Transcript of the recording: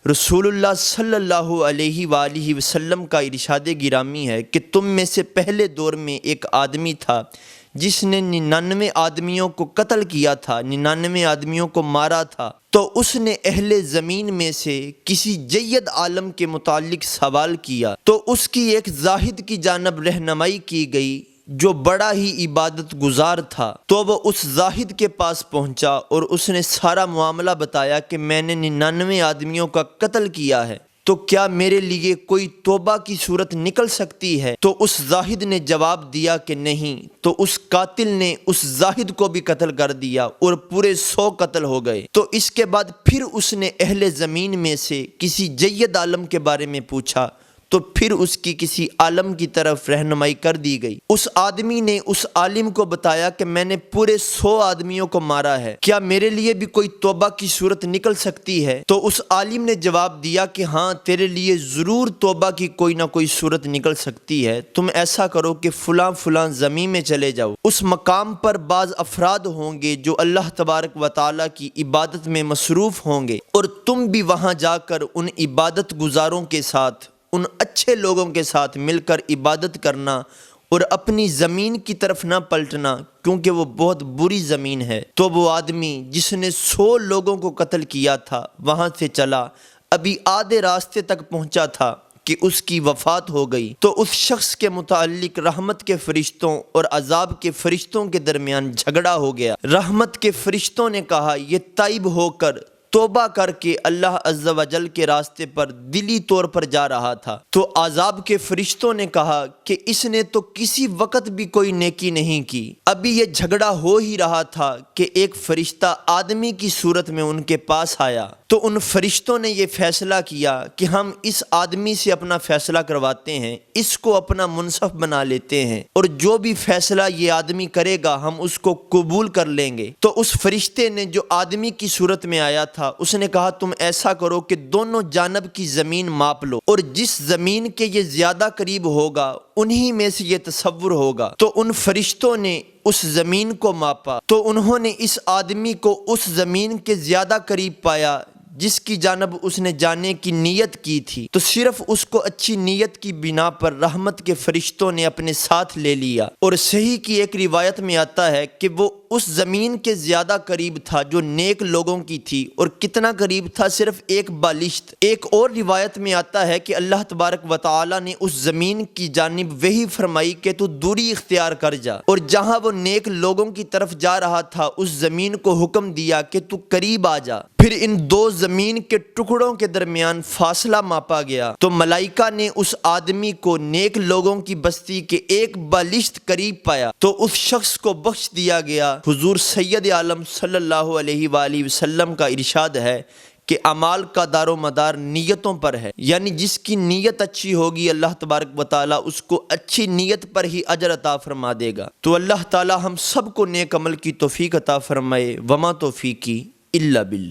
رسول اللہ صلی اللہ علیہ وآلہ وسلم کا ارشاد گرامی ہے کہ تم میں سے پہلے دور میں ایک آدمی تھا جس نے 99 آدمیوں کو قتل کیا تھا، 99 آدمیوں کو مارا تھا۔ تو اس نے اہل زمین میں سے کسی جید عالم کے متعلق سوال کیا تو اس کی ایک زاہد کی جانب رہنمائی کی گئی جو بڑا ہی عبادت گزار تھا۔ تو وہ اس زاہد کے پاس پہنچا اور اس نے سارا معاملہ بتایا کہ میں نے 99 آدمیوں کا قتل کیا ہے، تو کیا میرے لیے کوئی توبہ کی صورت نکل سکتی ہے؟ تو اس زاہد نے جواب دیا کہ نہیں۔ تو اس قاتل نے اس زاہد کو بھی قتل کر دیا اور پورے 100 قتل ہو گئے۔ تو اس کے بعد پھر اس نے اہل زمین میں سے کسی جید عالم کے بارے میں پوچھا تو پھر اس کی کسی عالم کی طرف رہنمائی کر دی گئی۔ اس آدمی نے اس عالم کو بتایا کہ میں نے پورے 100 آدمیوں کو مارا ہے، کیا میرے لیے بھی کوئی توبہ کی صورت نکل سکتی ہے؟ تو اس عالم نے جواب دیا کہ ہاں، تیرے لیے ضرور توبہ کی کوئی نہ کوئی صورت نکل سکتی ہے۔ تم ایسا کرو کہ فلاں فلاں زمین میں چلے جاؤ، اس مقام پر بعض افراد ہوں گے جو اللہ تبارک و تعالیٰ کی عبادت میں مصروف ہوں گے، اور تم بھی وہاں جا کر ان عبادت گزاروں کے ساتھ، ان اچھے لوگوں کے ساتھ مل کر عبادت کرنا اور اپنی زمین کی طرف نہ پلٹنا، کیونکہ وہ بہت بری زمین ہے۔ تو وہ آدمی جس نے 100 لوگوں کو قتل کیا تھا وہاں سے چلا، ابھی آدھے راستے تک پہنچا تھا کہ اس کی وفات ہو گئی۔ تو اس شخص کے متعلق رحمت کے فرشتوں اور عذاب کے فرشتوں کے درمیان جھگڑا ہو گیا۔ رحمت کے فرشتوں نے کہا یہ تائب ہو کر توبہ کر کے اللہ عز و جل کے راستے پر دلی طور پر جا رہا تھا۔ تو عذاب کے فرشتوں نے کہا کہ اس نے تو کسی وقت بھی کوئی نیکی نہیں کی۔ ابھی یہ جھگڑا ہو ہی رہا تھا کہ ایک فرشتہ آدمی کی صورت میں ان کے پاس آیا۔ تو ان فرشتوں نے یہ فیصلہ کیا کہ ہم اس آدمی سے اپنا فیصلہ کرواتے ہیں، اس کو اپنا منصف بنا لیتے ہیں، اور جو بھی فیصلہ یہ آدمی کرے گا ہم اس کو قبول کر لیں گے۔ تو اس فرشتے نے جو آدمی کی صورت میں آیا تھا اس نے کہا تم ایسا کرو کہ دونوں جانب کی زمین ماپ لو، اور جس زمین کے یہ زیادہ قریب ہوگا انہی میں سے یہ تصور ہوگا۔ تو ان فرشتوں نے اس زمین کو ماپا تو انہوں نے اس آدمی کو اس زمین کے زیادہ قریب پایا جس کی جانب اس نے جانے کی نیت کی تھی۔ تو صرف اس کو اچھی نیت کی بنا پر رحمت کے فرشتوں نے اپنے ساتھ لے لیا، اور صحیح کی ایک روایت میں آتا ہے کہ وہ اس زمین کے زیادہ قریب تھا جو نیک لوگوں کی تھی، اور کتنا قریب تھا؟ صرف ایک بالشت۔ ایک اور روایت میں آتا ہے کہ اللہ تبارک و تعالی نے اس زمین کی جانب وحی فرمائی کہ تو دوری اختیار کر جا، اور جہاں وہ نیک لوگوں کی طرف جا رہا تھا اس زمین کو حکم دیا کہ تو قریب آ جا۔ پھر ان دو زمین کے ٹکڑوں کے درمیان فاصلہ ماپا گیا تو ملائکہ نے اس آدمی کو نیک لوگوں کی بستی کے ایک بالشت قریب پایا تو اس شخص کو بخش دیا گیا۔ حضور سید عالم صلی اللہ علیہ وآلہ وسلم کا ارشاد ہے کہ اعمال کا دار و مدار نیتوں پر ہے، یعنی جس کی نیت اچھی ہوگی اللہ تبارک و تعالیٰ اس کو اچھی نیت پر ہی اجر عطا فرما دے گا۔ تو اللہ تعالیٰ ہم سب کو نیک عمل کی توفیق عطا فرمائے۔ وما توفیقی الا باللہ۔